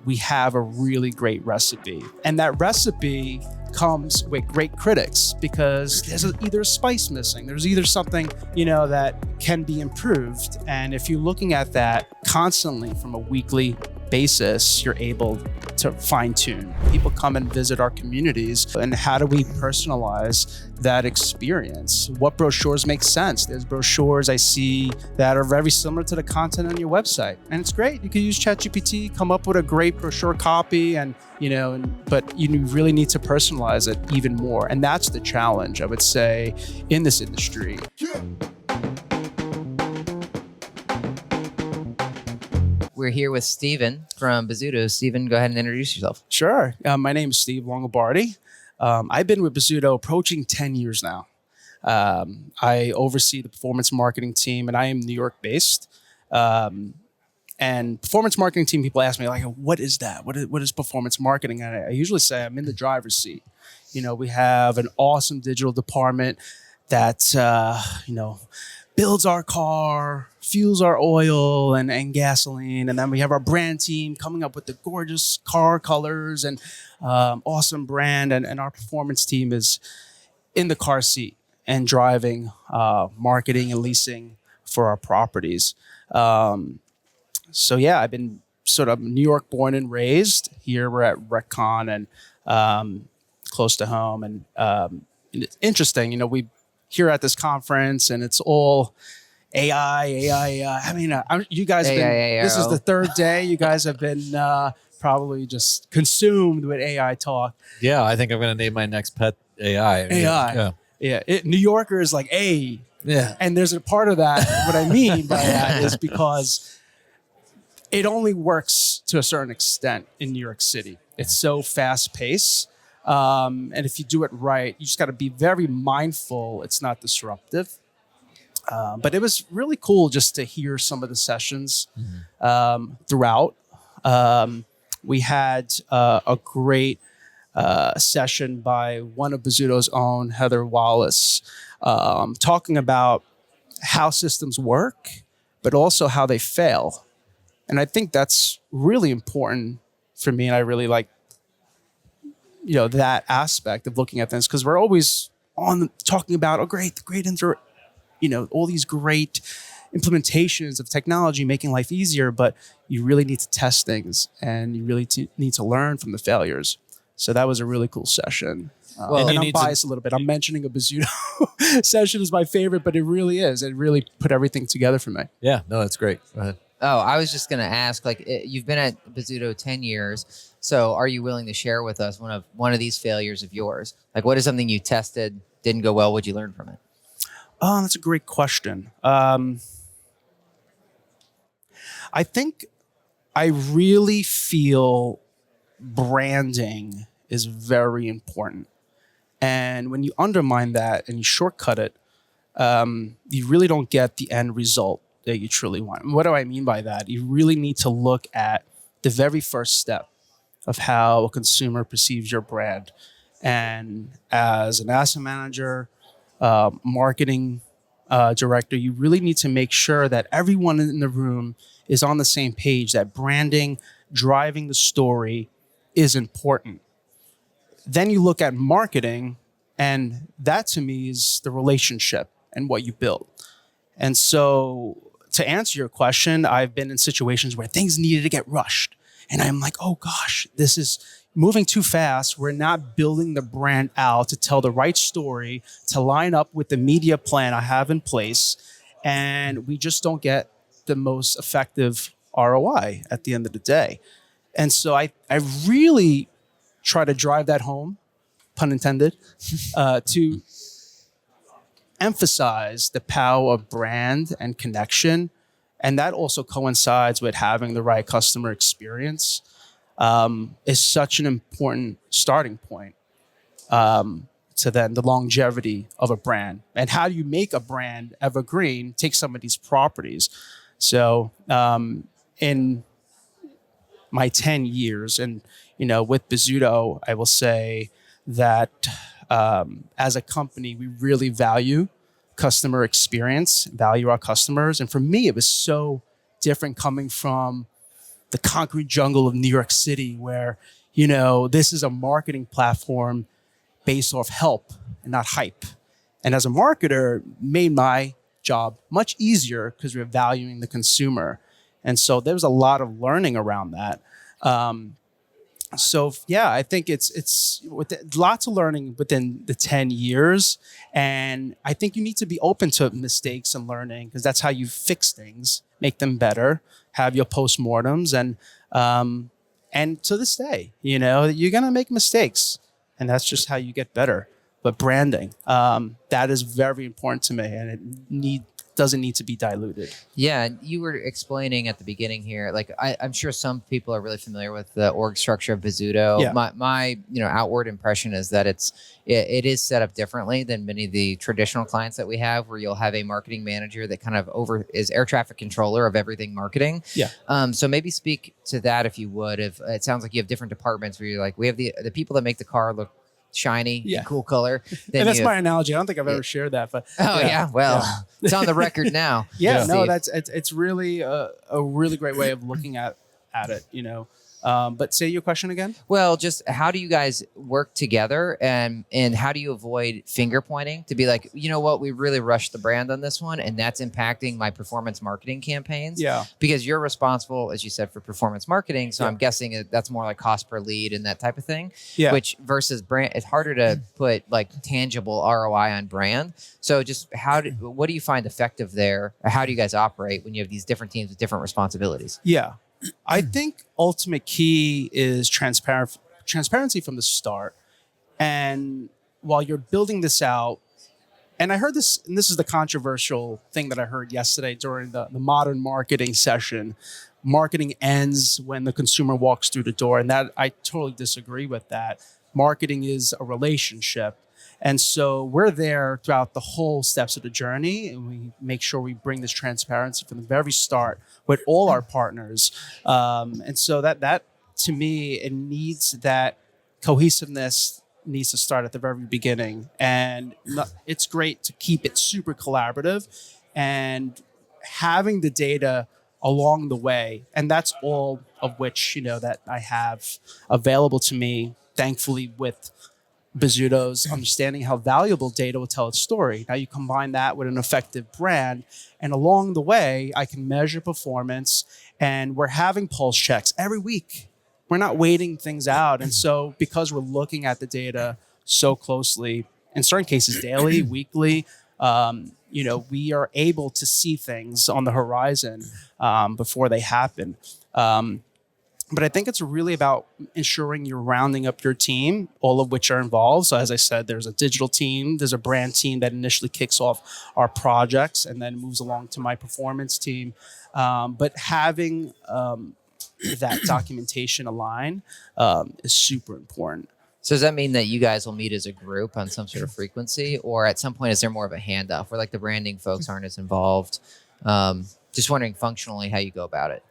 we have a really great recipe. And that recipe comes with great critics because there's either a spice missing, there's either something, that can be improved. And if you're looking at that constantly from a weekly basis, you're able to fine tune. People come and visit our communities, and how do we personalize that experience? What brochures make sense? There's brochures I see that are very similar to the content on your website, and it's great. You can use ChatGPT, come up with a great brochure copy, but you really need to personalize it even more. And that's the challenge, I would say, in this industry. We're here with Steven from Bozzuto. Steven, go ahead and introduce yourself. Sure. My name is Steve Longobardi. I've been with Bozzuto approaching 10 years now. I oversee the performance marketing team, and I am New York based. And performance marketing team, people ask me, like, what is that? What is performance marketing? And I usually say I'm in the driver's seat. We have an awesome digital department that, builds our car, fuels our oil and gasoline. And then we have our brand team coming up with the gorgeous car colors and awesome brand. And our performance team is in the car seat and driving marketing and leasing for our properties. So yeah, I've been sort of New York born and raised. Here we're at RecCon and close to home. And it's interesting, we here at this conference, and it's all AI. I mean, you guys have been, this is the third day. You guys have been probably just consumed with AI talk. Yeah, I think I'm going to name my next pet AI. AI. Yeah. New Yorker is like, hey. Yeah. And there's a part of that, what I mean by that is because it only works to a certain extent in New York City. It's so fast paced. And if you do it right, you just got to be very mindful it's not disruptive. But it was really cool just to hear some of the sessions throughout. We had a great session by one of Bozzuto's own, Heather Wallace, talking about how systems work, but also how they fail. And I think that's really important for me, and I really like that aspect of looking at things, because we're always talking about, all these great implementations of technology making life easier, but you really need to test things and you really need to learn from the failures. So that was a really cool session. And I'm biased a little bit. I'm mentioning a Bozzuto session is my favorite, but it really is. It really put everything together for me. Yeah, no, that's great. Go ahead. Oh, I was just going to ask, you've been at Bozzuto 10 years. So are you willing to share with us one of these failures of yours? Like, what is something you tested, didn't go well? What'd you learn from it? Oh, that's a great question. I think I really feel branding is very important. And when you undermine that and you shortcut it, you really don't get the end result that you truly want. And what do I mean by that? You really need to look at the very first step of how a consumer perceives your brand. And as an asset manager, marketing director, you really need to make sure that everyone in the room is on the same page, that branding, driving the story is important. Then you look at marketing, and that to me is the relationship and what you build. And so to answer your question, I've been in situations where things needed to get rushed. And I'm like, oh gosh, this is moving too fast. We're not building the brand out to tell the right story, to line up with the media plan I have in place. And we just don't get the most effective ROI at the end of the day. And so I really try to drive that home, pun intended, to emphasize the power of brand and connection. And that also coincides with having the right customer experience. Is such an important starting point to then the longevity of a brand. And how do you make a brand evergreen? Take some of these properties. So in my 10 years and, with Bozzuto, I will say that as a company, we really value customer experience, value our customers. And for me, it was so different coming from the concrete jungle of New York City, where, this is a marketing platform based off help and not hype. And as a marketer, made my job much easier because we're valuing the consumer. And so there was a lot of learning around that. So yeah, I think it's with lots of learning within the 10 years. And I think you need to be open to mistakes and learning, because that's how you fix things, make them better, have your postmortems. And to this day, you're going to make mistakes, and that's just how you get better. But branding, that is very important to me, and it doesn't need to be diluted. Yeah, and you were explaining at the beginning here, like I'm sure some people are really familiar with the org structure of Bozzuto. Yeah. My outward impression is that it is set up differently than many of the traditional clients that we have, where you'll have a marketing manager that kind of is air traffic controller of everything marketing. Yeah. So maybe speak to that if you would. If it sounds like you have different departments where you're like, we have the people that make the car look shiny, Yeah. cool color. And that's my analogy. I don't think I've ever shared that, but well, it's on the record now. Yeah, no, Steve. it's really a really great way of looking at it. But say your question again. Well, just how do you guys work together, and how do you avoid finger pointing to be like, you know what, we really rushed the brand on this one, and that's impacting my performance marketing campaigns. Yeah. Because you're responsible, as you said, for performance marketing. So Yeah. I'm guessing that's more like cost per lead and that type of thing. Yeah. Which versus brand, it's harder to put like tangible ROI on brand. So just what do you find effective there? Or how do you guys operate when you have these different teams with different responsibilities? Yeah. I think ultimate key is transparency from the start. And while you're building this out, and I heard this, and this is the controversial thing that I heard yesterday during the modern marketing session. Marketing ends when the consumer walks through the door. And that I totally disagree with that. Marketing is a relationship. And so we're there throughout the whole steps of the journey, and we make sure we bring this transparency from the very start with all our partners. And so that to me, it needs that cohesiveness needs to start at the very beginning. And it's great to keep it super collaborative and having the data along the way. And that's all of which, that I have available to me, thankfully, with Bozzuto's understanding how valuable data will tell its story. Now you combine that with an effective brand, and along the way, I can measure performance, and we're having pulse checks every week. We're not waiting things out. And so because we're looking at the data so closely, in certain cases daily, weekly, we are able to see things on the horizon before they happen. But I think it's really about ensuring you're rounding up your team, all of which are involved. So as I said, there's a digital team, there's a brand team that initially kicks off our projects and then moves along to my performance team. But having that documentation aligned is super important. So does that mean that you guys will meet as a group on some sort of frequency, or at some point is there more of a handoff where like the branding folks aren't as involved? Just wondering functionally how you go about it.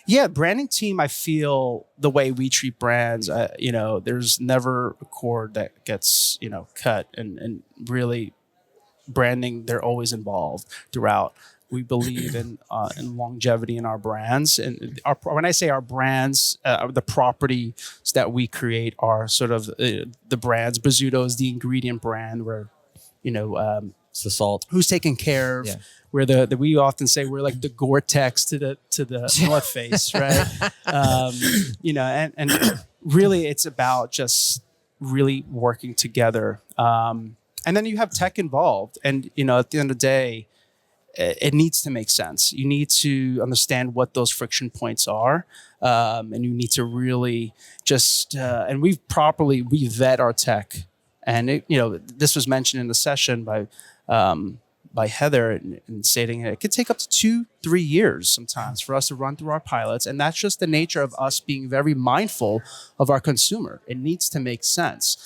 Yeah, branding team, I feel the way we treat brands, there's never a cord that gets, cut, and really branding, they're always involved throughout. We believe in longevity in our brands. And when I say our brands, the properties that we create are sort of the brands. Bozzuto is the ingredient brand where, It's the salt. who's taking care of. Yeah. We're we often say we're like the Gore-Tex to the North Face, right? And really it's about just really working together. And then you have tech involved, and at the end of the day, it needs to make sense. You need to understand what those friction points are, and you need to really just and we vet our tech. And this was mentioned in the session by Heather, and stating it could take up to 2-3 years sometimes for us to run through our pilots. And that's just the nature of us being very mindful of our consumer. It needs to make sense.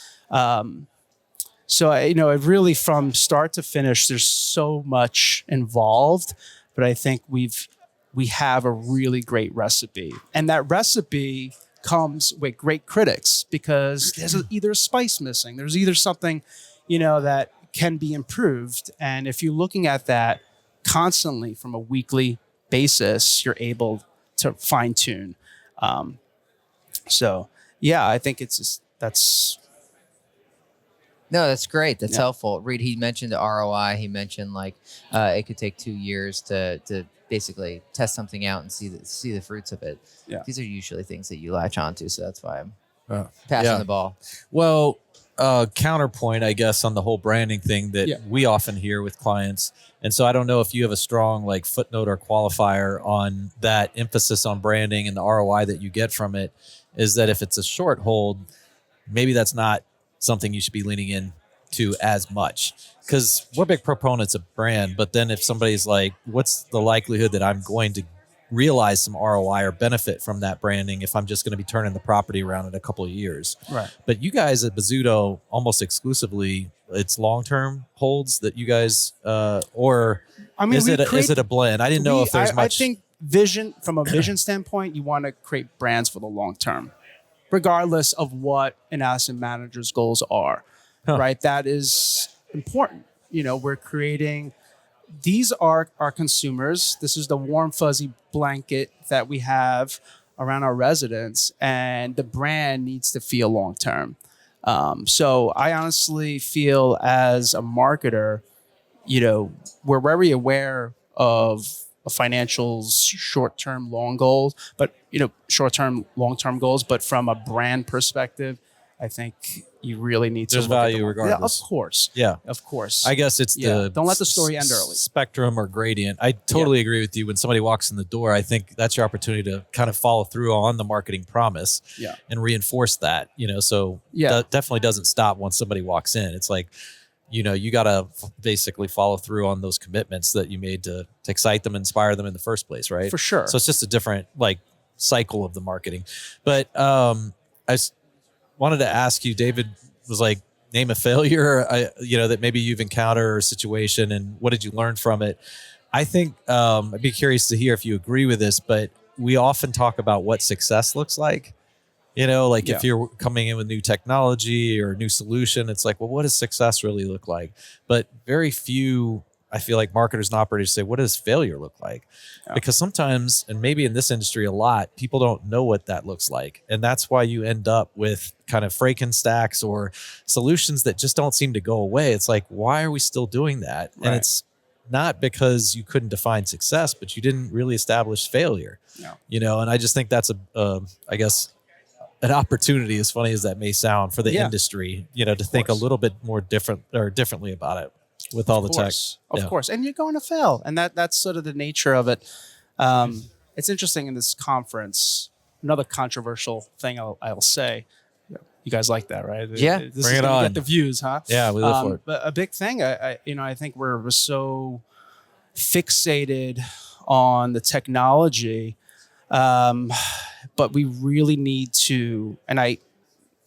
So it really, from start to finish, there's so much involved, but I think we have a really great recipe. And that recipe comes with great critics, because there's either a spice missing. There's either something, that can be improved. And if you're looking at that constantly from a weekly basis, you're able to fine tune. So yeah, I think it's just, that's No, that's great. That's Yeah. helpful. Reed, he mentioned the ROI. He mentioned like it could take 2 years to basically test something out and see the fruits of it. Yeah. These are usually things that you latch onto, so that's why I'm Uh, passing yeah. the ball. Well, counterpoint, I guess, on the whole branding thing that Yeah. we often hear with clients. And so I don't know if you have a strong like footnote or qualifier on that emphasis on branding and the ROI that you get from it, is that if it's a short hold, maybe that's not something you should be leaning in to as much, because we're big proponents of brand. But then if somebody's like, what's the likelihood that I'm going to realize some ROI or benefit from that branding if I'm just going to be turning the property around in a couple of years? right. But you guys at Bozzuto, almost exclusively, it's long-term holds that you guys, or I mean, is it a blend? I didn't know if there's much. I think from a vision standpoint, you want to create brands for the long term, regardless of what an asset manager's goals are. Huh. Right, that is important. We're creating. These are our consumers. This is the warm fuzzy blanket that we have around our residents, and the brand needs to feel long term. So I honestly feel as a marketer, we're very aware of a financials short-term long goals, but short-term long-term goals, but from a brand perspective, I think you really need to There's look at value the regardless. Yeah, of course. Yeah. Of course. I guess it's the Don't let the story end early. spectrum or gradient. I totally agree with you. When somebody walks in the door, I think that's your opportunity to kind of follow through on the marketing promise Yeah. and reinforce that, so Yeah. that definitely doesn't stop once somebody walks in. It's like, you got to basically follow through on those commitments that you made to excite them, inspire them in the first place. Right. For sure. So it's just a different like cycle of the marketing. But wanted to ask you, David was like, name a failure, that maybe you've encountered or a situation, and what did you learn from it? I think I'd be curious to hear if you agree with this, but we often talk about what success looks like. If you're coming in with new technology or new solution, it's like, well, what does success really look like? But very few, I feel like, marketers and operators say, what does failure look like? Yeah. Because sometimes, and maybe in this industry a lot, people don't know what that looks like. And that's why you end up with kind of Frankenstacks or solutions that just don't seem to go away. It's like, why are we still doing that? Right. And it's not because you couldn't define success, but you didn't really establish failure. No. And I just think that's I guess, an opportunity, as funny as that may sound, for the industry, to think a little bit more differently about it with all the tech. Of course. And you're going to fail. And that's sort of the nature of it. It's interesting in this conference, another controversial thing I'll say. You guys like that, right? Yeah. This Bring is it gonna on. Get the views, huh? Yeah, we live for it. But a big thing, I think we're so fixated on the technology, but we really need to. And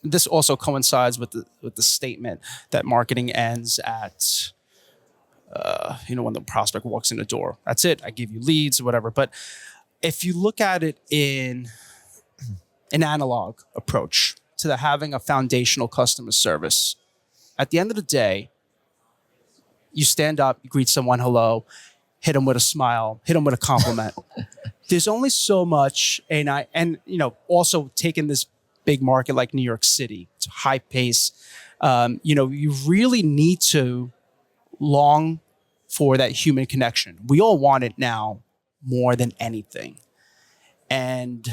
this also coincides with the statement that marketing ends at. When the prospect walks in the door, that's it. I give you leads or whatever. But if you look at it in an analog approach to having a foundational customer service, at the end of the day, you stand up, you greet someone, hello, hit them with a smile, hit them with a compliment. There's only so much, and also taking this big market like New York City, it's high pace. You really need to long for that human connection. We all want it now more than anything. And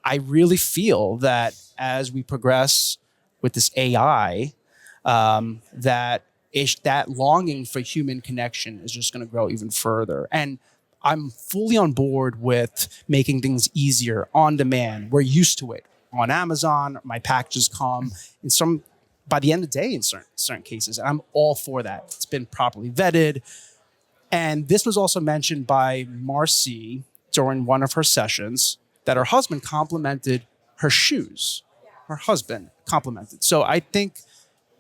I really feel that as we progress with this AI, that longing for human connection is just going to grow even further. And I'm fully on board with making things easier on demand. We're used to it. On Amazon, my packages come by the end of the day in certain cases. And I'm all for that. It's been properly vetted. And this was also mentioned by Marcy during one of her sessions, that her husband complimented her shoes. Her husband complimented. So I think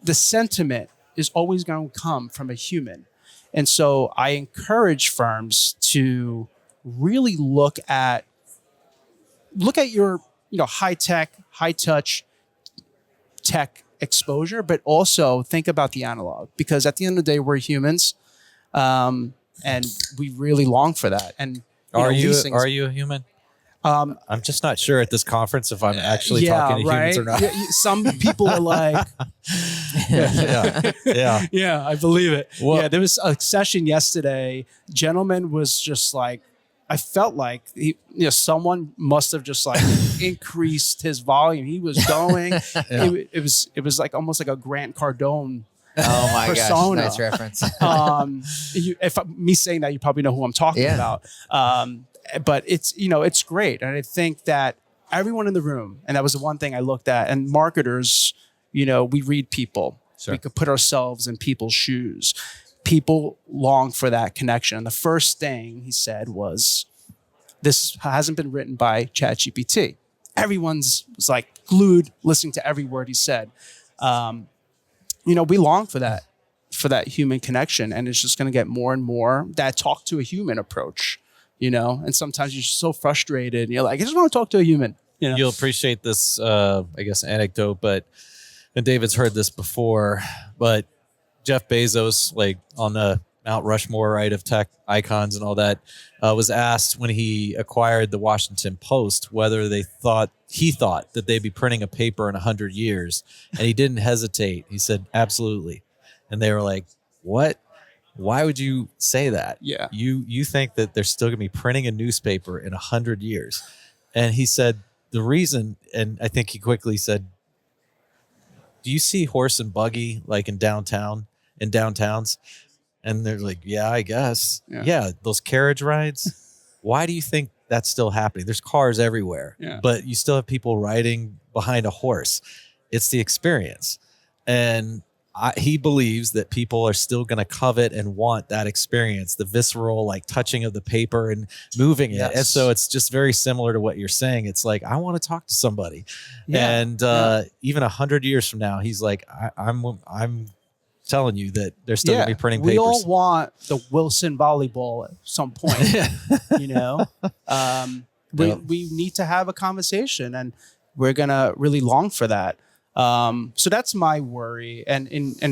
the sentiment is always going to come from a human. And so I encourage firms to really look at your high tech, high touch tech exposure, but also think about the analog, because at the end of the day, we're humans, and we really long for that. And Are you leasing is- a human? I'm just not sure at this conference if I'm actually talking to humans or not. Some people are like, yeah. I believe it. Well- Yeah, there was a session yesterday. Gentleman was just like, I felt like someone must have just like increased his volume. He was going. It was like almost like a Grant Cardone. Oh my persona. gosh, nice reference. Me saying that, you probably know who I'm talking about. But it's great. And I think that everyone in the room, and that was the one thing I looked at, and marketers, we read people. Sure. We could put ourselves in people's shoes. People long for that connection. And the first thing he said was, this hasn't been written by ChatGPT. Everyone's was like glued listening to every word he said. We long for that human connection, and it's just going to get more and more that talk to a human approach, and sometimes you're so frustrated and you're like, I just want to talk to a human. You'll appreciate this, I guess, anecdote, and David's heard this before, but Jeff Bezos, like on the Mount Rushmore, right, of tech icons and all that, was asked when he acquired the Washington Post whether he thought that they'd be printing a paper in 100 years, and he didn't hesitate. He said, absolutely. And they were like, what? Why would you say that? Yeah. You think that they're still going to be printing a newspaper in 100 years? And he said the reason, and I think he quickly said, do you see horse and buggy like in downtowns? And they're like, yeah, I guess. Yeah, those carriage rides. Why do you think that's still happening? There's cars everywhere, but you still have people riding behind a horse. It's the experience. And he believes that people are still going to covet and want that experience, the visceral, like touching of the paper and moving it. And so it's just very similar to what you're saying. It's like, I want to talk to somebody. And even 100 years from now, he's like, I'm telling you that they're still going to be printing papers. We all want the Wilson volleyball at some point, we need to have a conversation, and we're going to really long for that. So that's my worry, and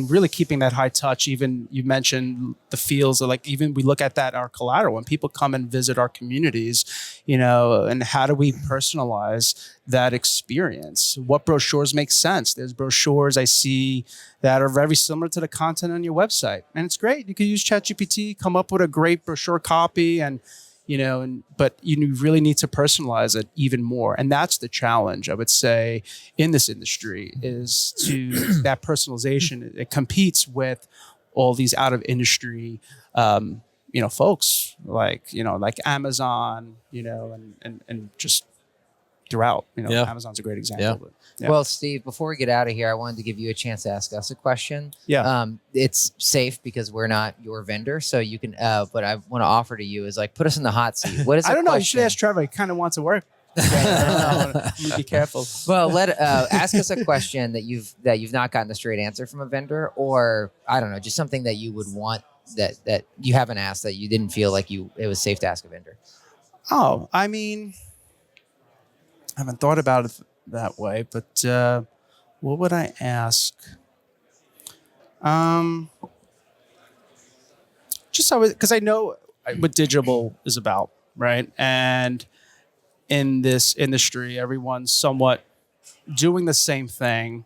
really keeping that high touch. Even you mentioned the feels of, like, even we look at that, our collateral, when people come and visit our communities, and how do we personalize that experience? What brochures make sense? There's brochures I see that are very similar to the content on your website, and it's great. You can use ChatGPT, come up with a great brochure copy, and but you really need to personalize it even more. And that's the challenge, I would say, in this industry, is to that personalization. It competes with all these out of industry, folks like Amazon, and just throughout, Amazon's a great example. But, Well, Steve, before we get out of here, I wanted to give you a chance to ask us a question. It's safe because we're not your vendor, so you can. But I want to offer to you is, like, put us in the hot seat. What is? I don't know. You should ask Trevor. He kind of wants to work. I'm gonna be careful. Well, ask us a question that you've not gotten a straight answer from a vendor, or I don't know, just something that you would want that you haven't asked, that you didn't feel like it was safe to ask a vendor. Oh, I mean, I haven't thought about it that way, but what would I ask? Just because I know what Digible is about, right? And in this industry, everyone's somewhat doing the same thing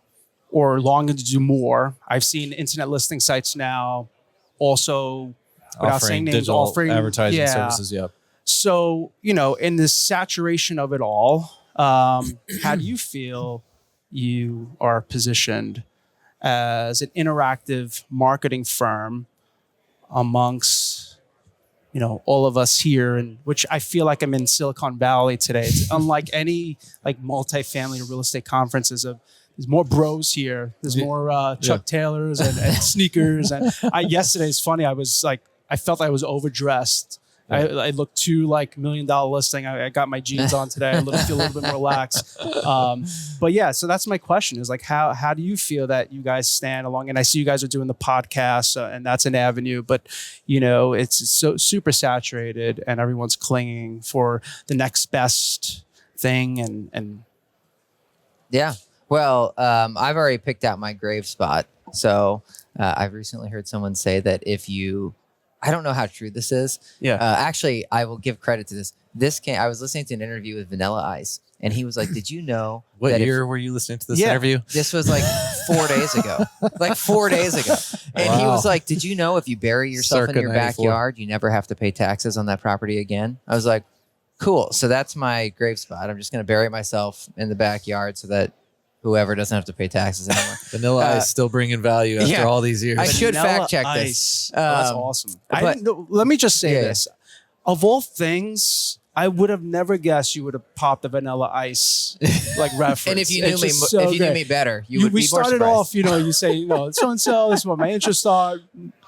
or longing to do more. I've seen internet listing sites now also, without saying names, digital offering advertising services. So, in this saturation of it all, how do you feel you are positioned as an interactive marketing firm amongst, all of us here, and which I feel like I'm in Silicon Valley today. It's unlike any like multifamily or real estate conferences. There's more bros here. There's more Chuck Taylors and sneakers. And yesterday's funny. I felt I was overdressed. I look too like $1 million listing. I got my jeans on today. I feel a little bit more relaxed. But yeah, so that's my question, is like, how do you feel that you guys stand along? And I see you guys are doing the podcast, and that's an avenue, but it's so super saturated and everyone's clinging for the next best thing. And yeah, well, I've already picked out my grave spot. So I've recently heard someone say that if you, I don't know how true this is. Yeah. Actually, I will give credit to this. I was listening to an interview with Vanilla Ice, and he was like, "Did you know What that year were you listening to this Yeah. interview? this was like 4 days ago, like 4 days ago?" And he Wow. was like, "Did you know if you bury yourself Circa in your 94. backyard, you never have to pay taxes on that property again?" I was like, "Cool. So that's my grave spot. I'm just going to bury myself in the backyard so that whoever doesn't have to pay taxes anymore." Vanilla Ice still bringing value after yeah. all these years. I should Vanilla fact check this. Ice. Oh, that's awesome. I but- didn't know, let me just say Yeah, this. Of all things, I would have never guessed you would have popped the Vanilla Ice like reference. And if you knew It's me, just so if you knew great. me better, you would we be more started surprised. off, you say, so and so. This is what my interests are.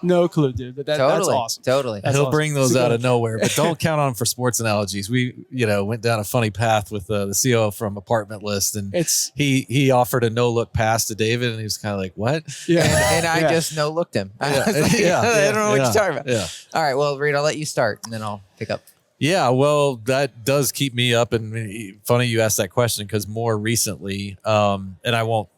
No clue, dude. But that's Totally, awesome. totally. That's He'll awesome. bring those It's out good. of nowhere, but don't count on him for sports analogies. We, went down a funny path with the CEO from Apartment List, and It's he offered a no look pass to David, and he was kind of like, "What?" yeah. And I Yeah. just no looked him. I Yeah, was like, yeah, I don't know what yeah, you're talking about. Yeah. All right, well, Reed, I'll let you start, and then I'll pick up. Yeah, well, that does keep me up. And funny you asked that question because more recently, and I won't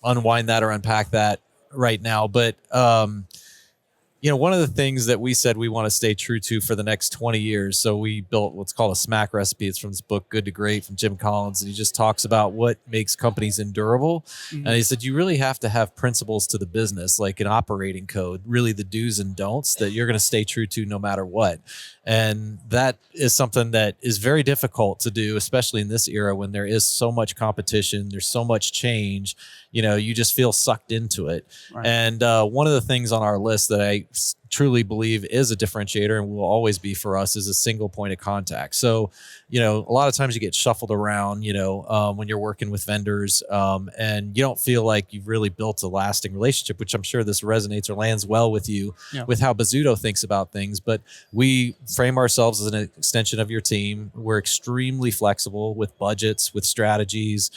unwind that or unpack that right now, but one of the things that we said we want to stay true to for the next 20 years. So we built what's called a SMAC recipe. It's from this book, Good to Great, from Jim Collins. And he just talks about what makes companies endurable. Mhm. And he said, you really have to have principles to the business, like an operating code, really the do's and don'ts that you're going to stay true to no matter what. And that is something that is very difficult to do, especially in this era when there is so much competition, there's so much change, you just feel sucked into it. Right. And one of the things on our list that I truly believe is a differentiator and will always be for us is a single point of contact. So, a lot of times you get shuffled around, when you're working with vendors and you don't feel like you've really built a lasting relationship, which I'm sure this resonates or lands well with you with how Bozzuto thinks about things. But we frame ourselves as an extension of your team. We're extremely flexible with budgets, with strategies.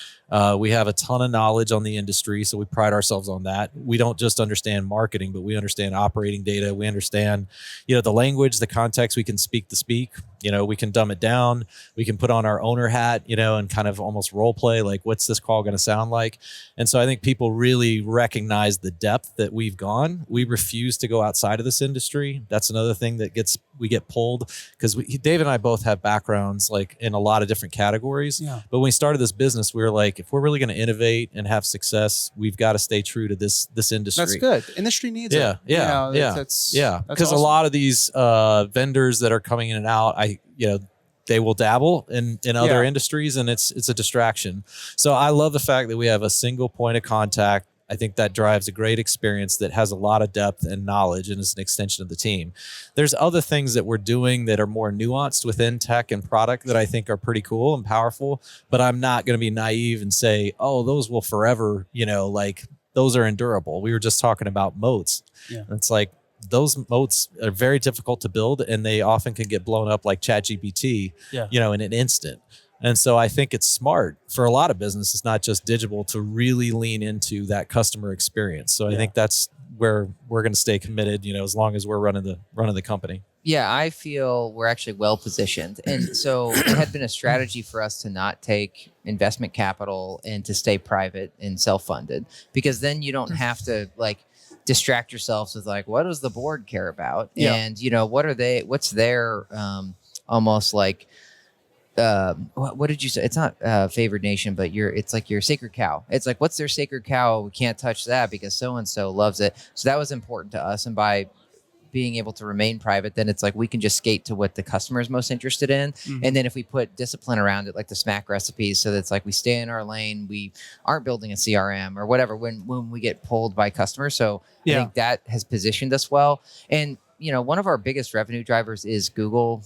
We have a ton of knowledge on the industry, so we pride ourselves on that. We don't just understand marketing, but we understand operating data. We understand, the language, the context. We can speak the speak. We can dumb it down. We can put on our owner hat, and kind of almost role play, like what's this call going to sound like? And so I think people really recognize the depth that we've gone. We refuse to go outside of this industry. That's another thing that we get pulled because Dave and I both have backgrounds like in a lot of different categories. Yeah. But when we started this business, we were like, if we're really going to innovate and have success, we've got to stay true to this industry. That's good. The industry needs Yeah, it. yeah, yeah. That's Because awesome. a lot of these vendors that are coming in and out, they will dabble in other industries, and it's a distraction. So I love the fact that we have a single point of contact. I think that drives a great experience that has a lot of depth and knowledge and is an extension of the team. There's other things that we're doing that are more nuanced within tech and product that I think are pretty cool and powerful, but I'm not going to be naive and say, oh, those will forever, like those are endurable. We were just talking about moats. Yeah. It's like those moats are very difficult to build, and they often can get blown up like ChatGPT, in an instant. And so I think it's smart for a lot of businesses, not just Digible, to really lean into that customer experience. So I think that's where we're going to stay committed, as long as we're running the company. Yeah, I feel we're actually well positioned. And so it had been a strategy for us to not take investment capital and to stay private and self-funded, because then you don't have to distract yourselves with what does the board care about? Yeah. And, what's their almost like, what did you say? It's not favored nation, but it's like your sacred cow. It's like, what's their sacred cow? We can't touch that because so-and-so loves it. So that was important to us. And by being able to remain private, then it's like we can just skate to what the customer is most interested in. Mhm. And then if we put discipline around it, like the SMAC recipes, so that's like we stay in our lane, we aren't building a CRM or whatever when we get pulled by customers. So I think that has positioned us well. And one of our biggest revenue drivers is Google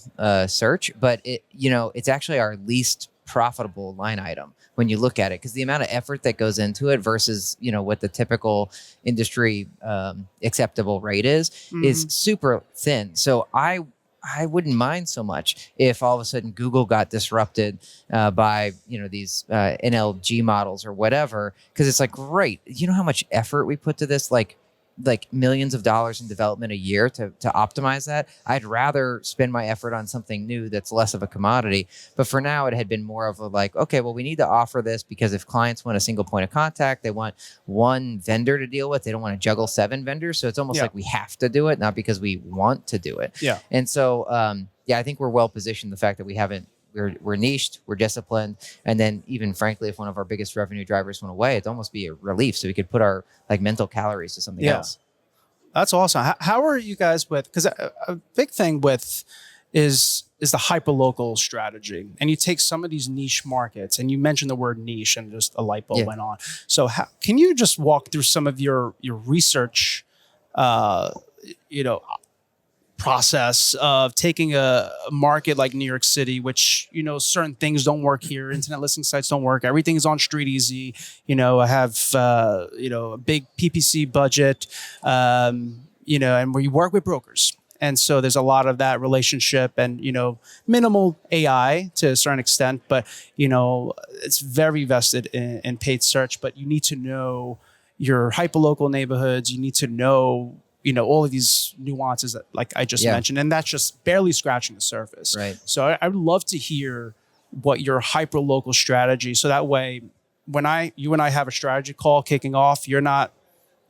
search, but it's actually our least profitable line item when you look at it, because the amount of effort that goes into it versus what the typical industry acceptable rate is super thin. So I wouldn't mind so much if all of a sudden Google got disrupted by these NLG models or whatever, because it's like, great, you know how much effort we put to this, like like millions of dollars in development a year to optimize that. I'd rather spend my effort on something new that's less of a commodity. But for now, it had been more of a like, okay, well, we need to offer this because if clients want a single point of contact, they want one vendor to deal with. They don't want to juggle 7 vendors. So it's almost like we have to do it, not because we want to do it. Yeah. And so, I think we're well positioned. The fact that we're niched, we're disciplined, and then even frankly, if one of our biggest revenue drivers went away, it'd almost be a relief. So we could put our like mental calories to something else. That's awesome. How are you guys with? Because a big thing with is the hyperlocal strategy, and you take some of these niche markets, and you mentioned the word niche, and just a light bulb went on. So can you just walk through some of your research, process of taking a market like New York City, which, certain things don't work here. Internet listing sites don't work. Everything is on Street Easy. I have, a big PPC budget, and where you work with brokers. And so there's a lot of that relationship and, minimal AI to a certain extent, but, it's very vested in paid search, but you need to know your hyperlocal neighborhoods. You need to know all of these nuances that, like I just mentioned, and that's just barely scratching the surface. Right. So I would love to hear what your hyper local strategy. So that way, when you and I have a strategy call kicking off, you're not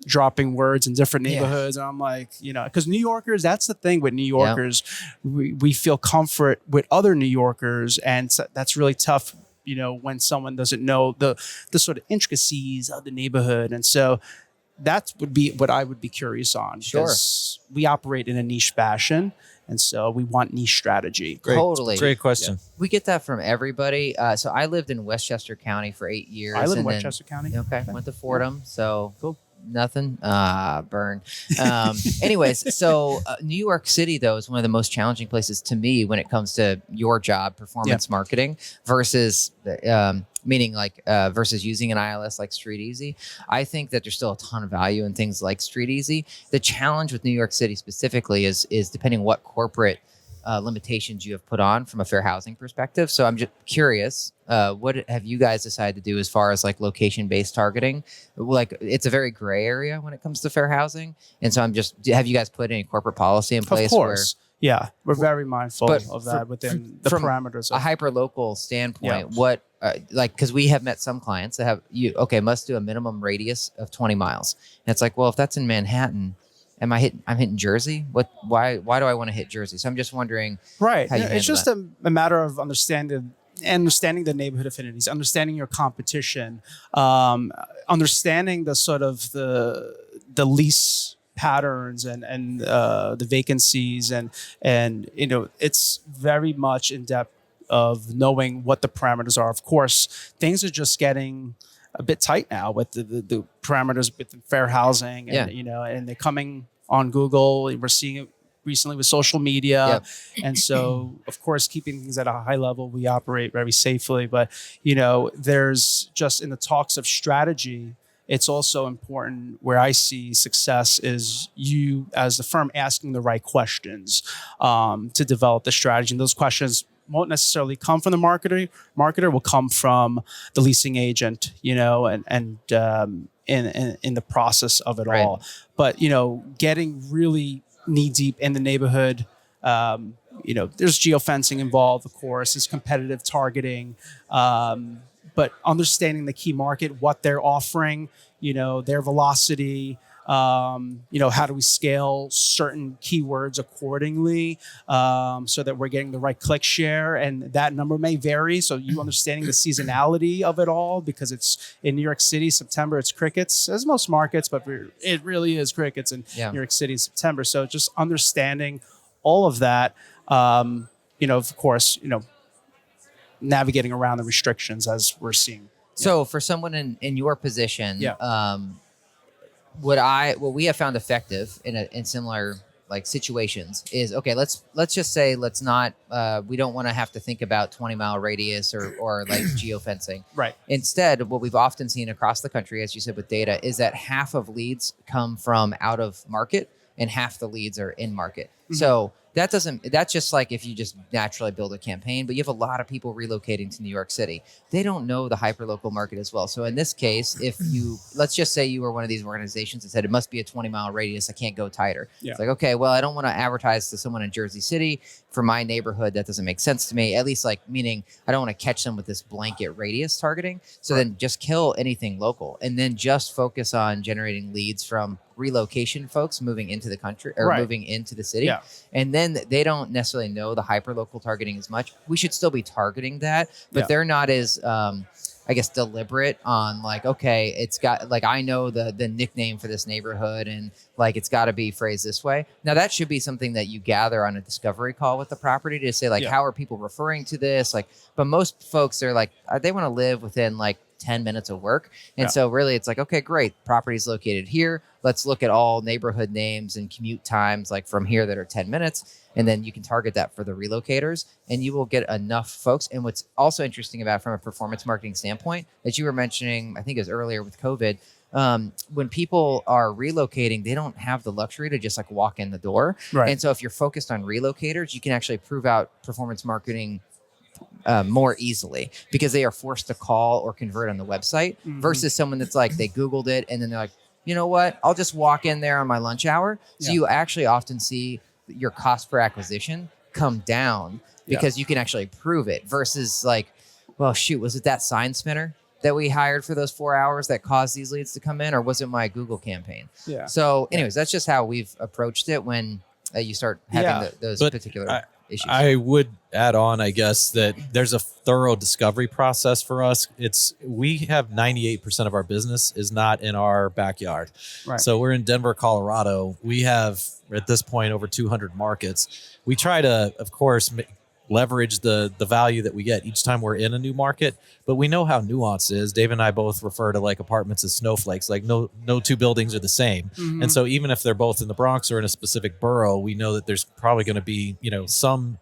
dropping words in different neighborhoods, and I'm like, because New Yorkers, that's the thing with New Yorkers, we feel comfort with other New Yorkers, and so that's really tough. When someone doesn't know the sort of intricacies of the neighborhood, and so. That would be what I would be curious on. Because we operate in a niche fashion, and so we want niche strategy. Totally. Great question. Yeah. We get that from everybody. So I lived in Westchester County for 8 years. I live in Westchester County. Okay. Went to Fordham. So cool. Nothing. Burn. Anyways, so New York City, though, is one of the most challenging places to me when it comes to your job, performance marketing, versus versus using an ILS like Street Easy. I think that there's still a ton of value in things like Street Easy. The challenge with New York City specifically is depending what corporate limitations you have put on from a fair housing perspective. So I'm just curious, what have you guys decided to do as far as like location-based targeting? Like it's a very gray area when it comes to fair housing. And so have you guys put any corporate policy in place? Of course. Yeah, we're very mindful of that within the parameters. From a hyper-local standpoint, what, because we have met some clients that have, must do a minimum radius of 20 miles. And it's like, well, if that's in Manhattan, I'm hitting Jersey. Why do I want to hit Jersey? So I'm just wondering. Right. How you it's just a matter of understanding the neighborhood affinities, understanding your competition, understanding the sort of the lease patterns and the vacancies and it's very much in depth of knowing what the parameters are. Of course, things are just getting a bit tight now with the parameters with fair housing and and they're coming on Google. We're seeing it recently with social media. And so of course, keeping things at a high level, we operate very safely, but there's just in the talks of strategy, it's also important where I see success is you as the firm asking the right questions to develop the strategy. And those questions won't necessarily come from the marketer will come from the leasing agent, and in the process of it all. But, getting really knee deep in the neighborhood, there's geofencing involved, of course, there's competitive targeting, but understanding the key market, what they're offering, their velocity, how do we scale certain keywords accordingly so that we're getting the right click share, and that number may vary. So you understanding the seasonality of it all, because it's in New York City, September, it's crickets, as most markets, but it really is crickets in New York City in September. So just understanding all of that, of course, navigating around the restrictions as we're seeing. So for someone in your position, what we have found effective in similar like situations is, okay, let's just say we don't want to have to think about 20-mile radius or like geofencing. Right. Instead, what we've often seen across the country, as you said with data, is that half of leads come from out of market and half the leads are in market. Mm-hmm. So that's just like if you just naturally build a campaign, but you have a lot of people relocating to New York City. They don't know the hyperlocal market as well. So in this case, if you, let's just say you were one of these organizations that said it must be a 20-mile radius, I can't go tighter. Yeah. It's like, okay, well, I don't want to advertise to someone in Jersey City for my neighborhood. That doesn't make sense to me. At least like meaning I don't want to catch them with this blanket radius targeting. So then just kill anything local and then just focus on generating leads from relocation folks moving into the country or moving into the city. Yeah. And then they don't necessarily know the hyperlocal targeting as much. We should still be targeting that, but they're not as, I guess, deliberate on like, okay, it's got like, I know the nickname for this neighborhood and like, it's got to be phrased this way. Now that should be something that you gather on a discovery call with the property to say like, how are people referring to this? Like, but most folks are like, they want to live within like 10 minutes of work. And so really it's like, okay, great. Property's located here. Let's look at all neighborhood names and commute times like from here that are 10 minutes. And then you can target that for the relocators and you will get enough folks. And what's also interesting about from a performance marketing standpoint that you were mentioning, I think it was earlier with COVID, when people are relocating, they don't have the luxury to just like walk in the door. Right. And so if you're focused on relocators, you can actually prove out performance marketing more easily because they are forced to call or convert on the website versus someone that's like, they Googled it and then they're like, you know what, I'll just walk in there on my lunch hour. So you actually often see your cost per acquisition come down because you can actually prove it versus like, well, shoot, was it that sign spinner that we hired for those 4 hours that caused these leads to come in or was it my Google campaign? Yeah. So anyways, that's just how we've approached it when you start having those particular issues. I would add on, I guess, that there's a thorough discovery process for us. We have 98% of our business is not in our backyard. Right. So we're in Denver, Colorado. We have at this point over 200 markets. We try to, of course, leverage the value that we get each time we're in a new market, but we know how nuanced it is. Dave and I both refer to like apartments as snowflakes, like no two buildings are the same. And so even if they're both in the Bronx or in a specific borough, we know that there's probably going to be, some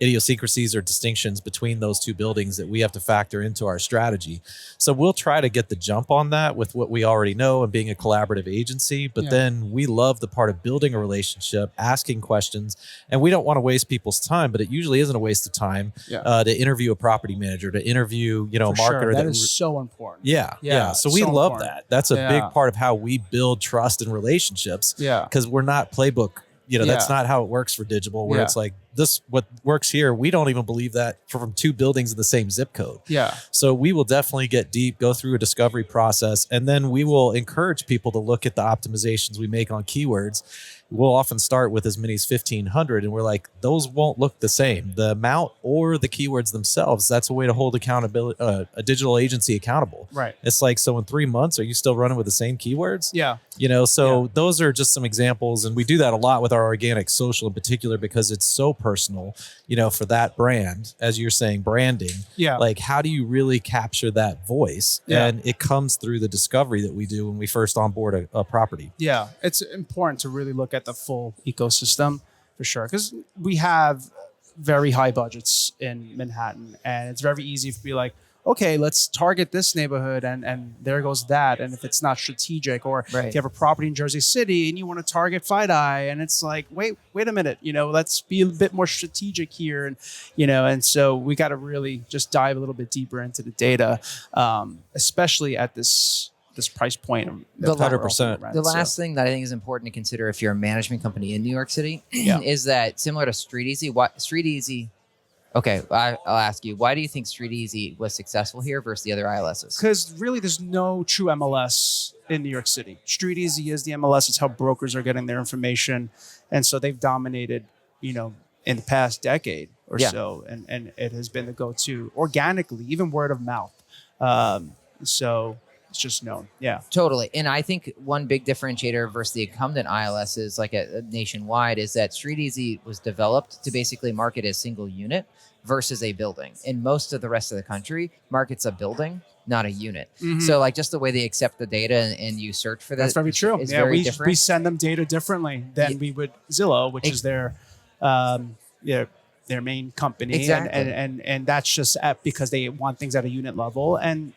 idiosyncrasies or distinctions between those two buildings that we have to factor into our strategy. So we'll try to get the jump on that with what we already know and being a collaborative agency. But then we love the part of building a relationship, asking questions, and we don't want to waste people's time, but it usually isn't a waste of time to interview a property manager, to interview, a marketer. That is so important. Yeah. So we love that. That's a big part of how we build trust and relationships. Yeah. Because we're not playbook. That's not how it works for Digible, where it's like this, what works here. We don't even believe that from two buildings in the same zip code. Yeah. So we will definitely get deep, go through a discovery process, and then we will encourage people to look at the optimizations we make on keywords. We'll often start with as many as 1,500, and we're like, those won't look the same. The amount or the keywords themselves, that's a way to hold accountability, a digital agency accountable. Right. It's like, so in 3 months, are you still running with the same keywords? Yeah. Those are just some examples. And we do that a lot with our organic social in particular, because it's so personal, for that brand, as you're saying, branding. Yeah. Like, how do you really capture that voice? Yeah. And it comes through the discovery that we do when we first onboard a property. Yeah. It's important to really look at the full ecosystem for sure, because we have very high budgets in Manhattan, and it's very easy to be like, okay, let's target this neighborhood, and there goes that. And if it's not strategic, or if you have a property in Jersey City and you want to target FiDi, and it's like, wait a minute, let's be a bit more strategic here, and so we got to really just dive a little bit deeper into the data, especially at this price point. The 100%. The last thing that I think is important to consider if you're a management company in New York City is that, similar to StreetEasy, okay, I'll ask you, why do you think StreetEasy was successful here versus the other ILSs? Because really there's no true MLS in New York City. StreetEasy is the MLS. It's how brokers are getting their information. And so they've dominated, in the past decade or so. And it has been the go-to organically, even word of mouth. So it's just known. Yeah. Totally. And I think one big differentiator versus the incumbent ILS is like a nationwide is that StreetEasy was developed to basically market as single unit versus a building. And most of the rest of the country markets a building, not a unit. Mm-hmm. So like just the way they accept the data and you search for that. That's very true. Is very different. We send them data differently than we would Zillow, which is their main company. Exactly. And that's just because they want things at a unit level. And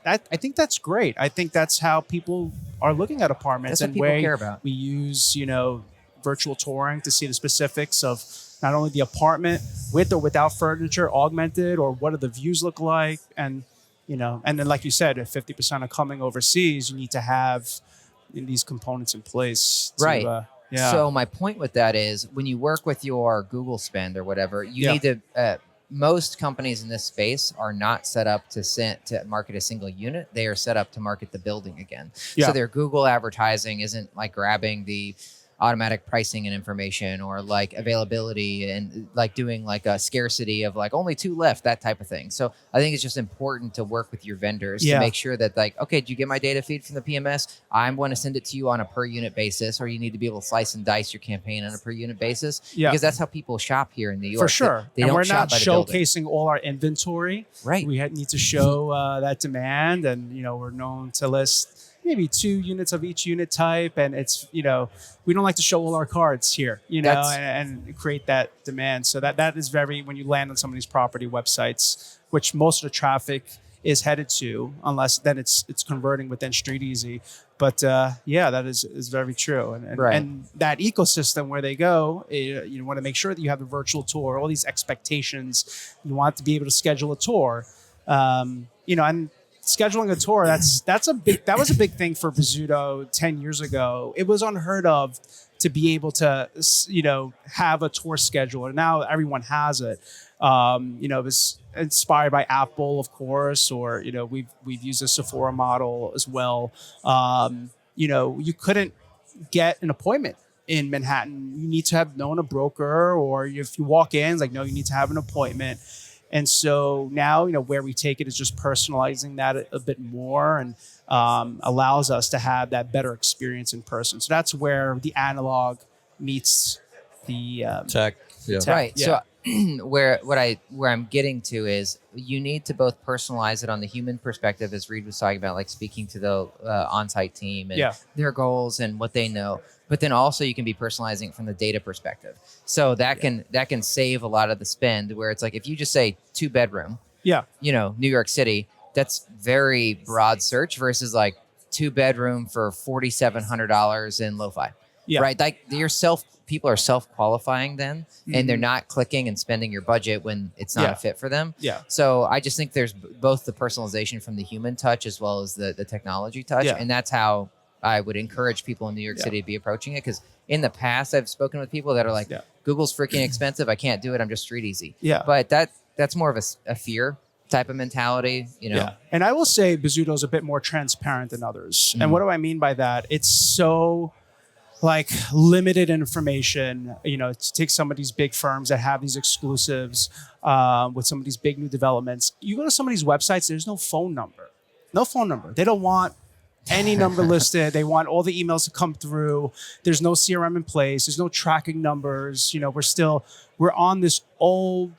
I think that's great. I think that's how people are looking at apartments. That's what people care about. We use, virtual touring to see the specifics of not only the apartment with or without furniture, augmented, or what do the views look like, and and then like you said, if 50% are coming overseas, you need to have these components in place. Right. Yeah. So my point with that is when you work with your Google spend or whatever, you need to. Most companies in this space are not set up to market a single unit. They are set up to market the building again. Yeah. So their Google advertising isn't like grabbing the automatic pricing and information or like availability and like doing like a scarcity of like only 2 left, that type of thing. So I think it's just important to work with your vendors to make sure that like, okay, do you get my data feed from the PMS? I'm going to send it to you on a per unit basis, or you need to be able to slice and dice your campaign on a per unit basis. Because that's how people shop here in New York. For sure. They and don't we're shop not by the showcasing all our inventory. Right. We need to show that demand, and we're known to list maybe 2 units of each unit type, and it's we don't like to show all our cards here, and create that demand. So that is very, when you land on some of these property websites, which most of the traffic is headed to, unless then it's converting within StreetEasy. But that is very true, and that ecosystem where they go, you want to make sure that you have the virtual tour, all these expectations. You want to be able to schedule a tour, and scheduling a tour, that was a big thing for Bozzuto 10 years ago. It was unheard of to be able to have a tour schedule, and now everyone has it. It was inspired by Apple, of course, or we've used a Sephora model as well. You couldn't get an appointment in Manhattan. You need to have known a broker, or if you walk in, it's like, no, you need to have an appointment. And so now, where we take it is just personalizing that a bit more, and allows us to have that better experience in person. So that's where the analog meets the tech. Yeah. Tech. Right. Yeah. So where I'm getting to is you need to both personalize it on the human perspective, as Reed was talking about, like speaking to the on-site team and their goals and what they know. But then also you can be personalizing it from the data perspective. So that can save a lot of the spend, where it's like, if you just say 2-bedroom, New York City, that's very broad search versus like 2-bedroom for $4,700 in lo-fi. Right. Like people are self-qualifying then, and they're not clicking and spending your budget when it's not a fit for them. So I just think there's both the personalization from the human touch as well as the technology touch. And that's how I would encourage people in New York City to be approaching it. Because in the past, I've spoken with people that are like, Google's freaking expensive. I can't do it. I'm just StreetEasy. But that's more of a fear type of mentality, And I will say Bozzuto is a bit more transparent than others. And what do I mean by that? It's so limited information, to take some of these big firms that have these exclusives with some of these big new developments. You go to some of these websites, there's no phone number. They don't want any number listed. They want all the emails to come through. There's no CRM in place. There's no tracking numbers. We're on this old,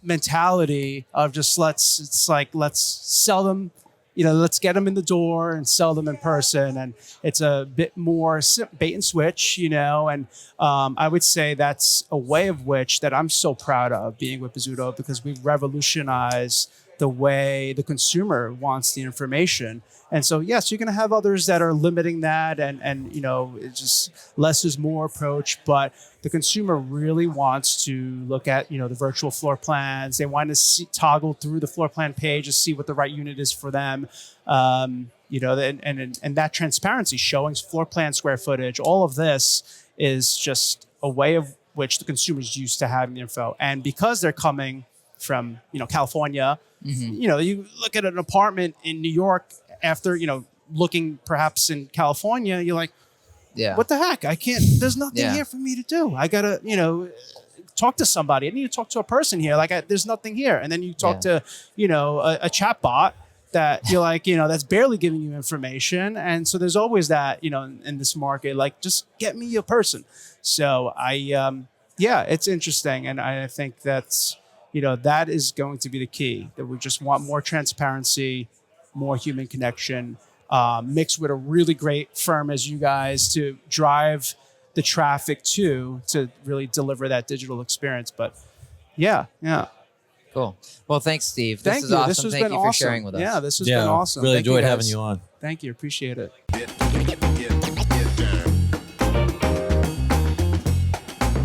mentality of just let's sell them, let's get them in the door and sell them in person. And it's a bit more bait and switch, and I would say that's a way of which that I'm so proud of being with Bozzuto, because we've revolutionized the way the consumer wants the information. And so, yes, you're going to have others that are limiting that, and it's just less is more approach. But the consumer really wants to look at, the virtual floor plans. They want to toggle through the floor plan page to see what the right unit is for them. And that transparency, showing floor plan square footage, all of this is just a way of which the consumer's used to having the info. And because they're coming from, California, you look at an apartment in New York after, looking perhaps in California, you're like, what the heck? I can't, there's nothing here for me to do. I gotta, talk to somebody. I need to talk to a person here. There's nothing here. And then you talk to, a chat bot that you're like, that's barely giving you information. And so there's always that, in this market, just get me a person. So it's interesting. And I think that's, that is going to be the key, that we just want more transparency, more human connection, mixed with a really great firm as you guys to drive the traffic to really deliver that digital experience. But Cool. Well, thanks, Steve. Thank you. Awesome. This has Thank been you awesome. for sharing with us. Yeah, this has been awesome. Really Thank enjoyed you having you on. Thank you. Appreciate it.